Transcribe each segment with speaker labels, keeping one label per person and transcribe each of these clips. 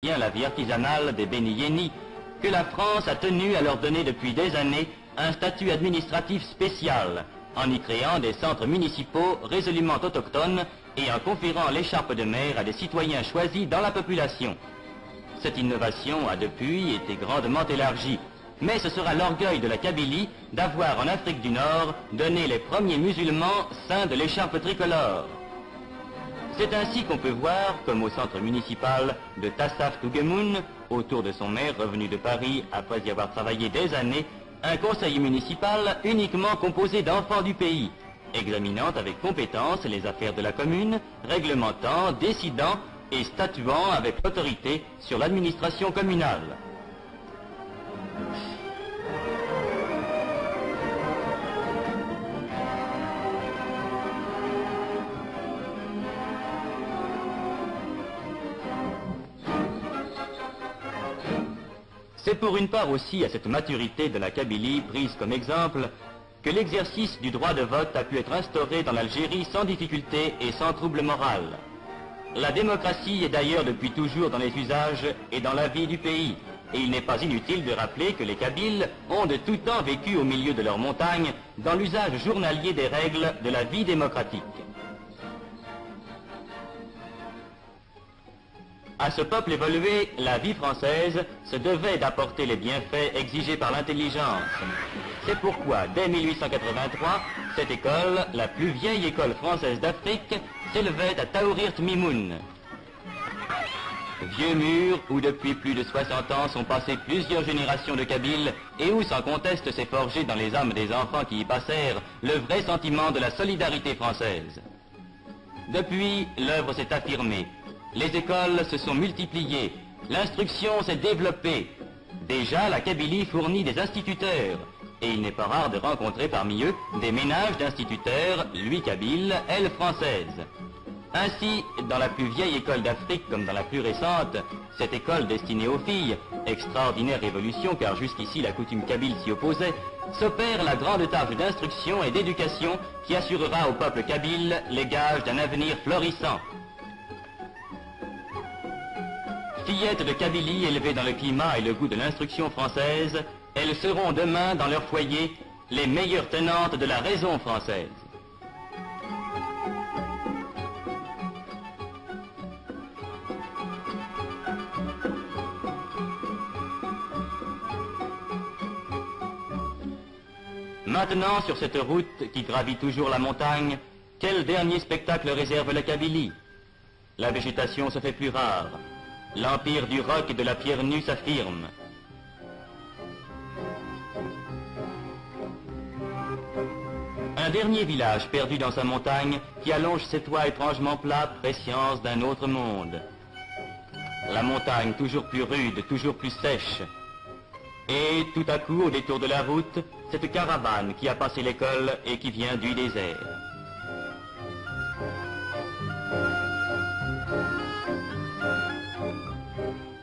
Speaker 1: la vie artisanale des Béni Yéni, que la France a tenu à leur donner depuis des années un statut administratif spécial, en y créant des centres municipaux résolument autochtones et en conférant l'écharpe de maire à des citoyens choisis dans la population. Cette innovation a depuis été grandement élargie, mais ce sera l'orgueil de la Kabylie d'avoir en Afrique du Nord donné les premiers musulmans saints de l'écharpe tricolore. C'est ainsi qu'on peut voir, comme au centre municipal de Tassaf Tougemoun, autour de son maire revenu de Paris après y avoir travaillé des années, un conseil municipal uniquement composé d'enfants du pays, examinant avec compétence les affaires de la commune, réglementant, décidant et statuant avec autorité sur l'administration communale. C'est pour une part aussi à cette maturité de la Kabylie prise comme exemple que l'exercice du droit de vote a pu être instauré dans l'Algérie sans difficulté et sans trouble moral. La démocratie est d'ailleurs depuis toujours dans les usages et dans la vie du pays, et il n'est pas inutile de rappeler que les Kabyles ont de tout temps vécu au milieu de leurs montagnes dans l'usage journalier des règles de la vie démocratique. À ce peuple évolué, la vie française se devait d'apporter les bienfaits exigés par l'intelligence. C'est pourquoi, dès 1883, cette école, la plus vieille école française d'Afrique, s'élevait à Taourirt Mimoun. Vieux mur où depuis plus de 60 ans sont passées plusieurs générations de Kabyles et où sans conteste s'est forgé dans les âmes des enfants qui y passèrent le vrai sentiment de la solidarité française. Depuis, l'œuvre s'est affirmée. Les écoles se sont multipliées, l'instruction s'est développée. Déjà, la Kabylie fournit des instituteurs, et il n'est pas rare de rencontrer parmi eux des ménages d'instituteurs, lui kabyle, elle française. Ainsi, dans la plus vieille école d'Afrique comme dans la plus récente, cette école destinée aux filles, extraordinaire révolution car jusqu'ici la coutume kabyle s'y opposait, s'opère la grande tâche d'instruction et d'éducation qui assurera au peuple kabyle les gages d'un avenir florissant. Fillettes de Kabylie élevées dans le climat et le goût de l'instruction française, elles seront demain dans leur foyer les meilleures tenantes de la raison française. Maintenant, sur cette route qui gravit toujours la montagne, quel dernier spectacle réserve la Kabylie? La végétation se fait plus rare. L'empire du roc et de la pierre nue s'affirme. Un dernier village perdu dans sa montagne qui allonge ses toits étrangement plats, prescience d'un autre monde. La montagne toujours plus rude, toujours plus sèche. Et tout à coup, au détour de la route, cette caravane qui a passé l'école et qui vient du désert.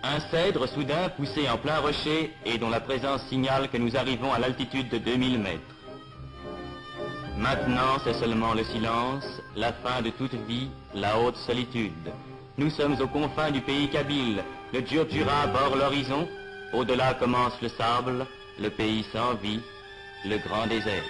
Speaker 1: Un cèdre soudain poussé en plein rocher et dont la présence signale que nous arrivons à l'altitude de 2000 mètres. Maintenant, c'est seulement le silence, la fin de toute vie, la haute solitude. Nous sommes aux confins du pays kabyle, le Djurdjura borde l'horizon, au-delà commence le sable, le pays sans vie, le grand désert.